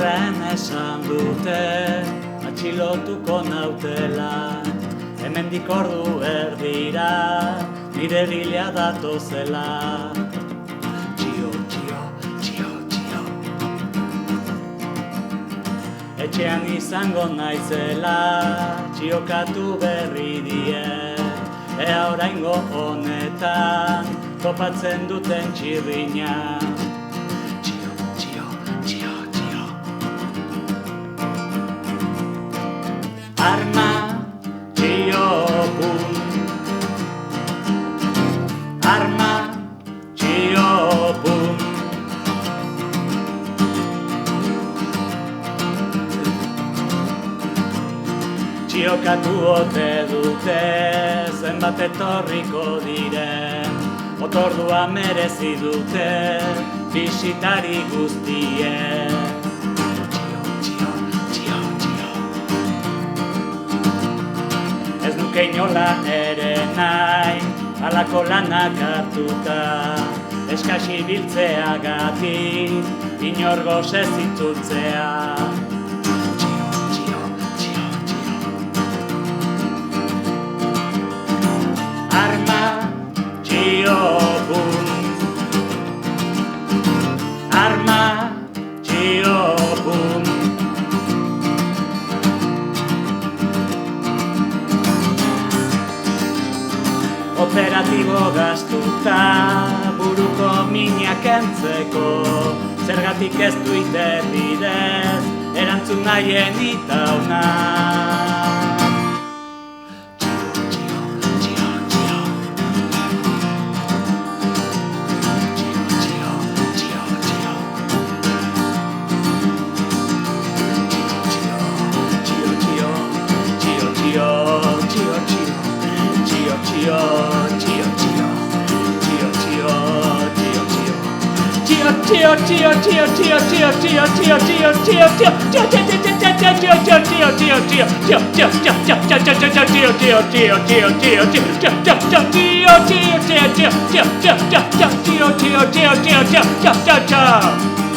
Ondarren esan dute, atxilotuko nautela. Hemendik ordu erdira, nire gilea datozela. Txio, txio, txio, txio. Etxean izango naizela, txiokatu berri die. Ea oraingo honetan, topatzen duten txirrina. Txio, txio, txio, txio. Arma, txio, pun. Arma, txio, pun. Txiokatu ote dute, zenbat etorriko diren. Otordua merezi dute, bisitari guztien. Txio, txio, txio, txio. Ez nuke inola ere nahi, halako lanak hartuta. Eskasi biltzeagatik, inor gose zitultzea. Arma, txio, pun. Operatibo gaztuta, buruko minak entzeko. Zergatik ez duite bidez, erantzun nahien itauna. Ciao.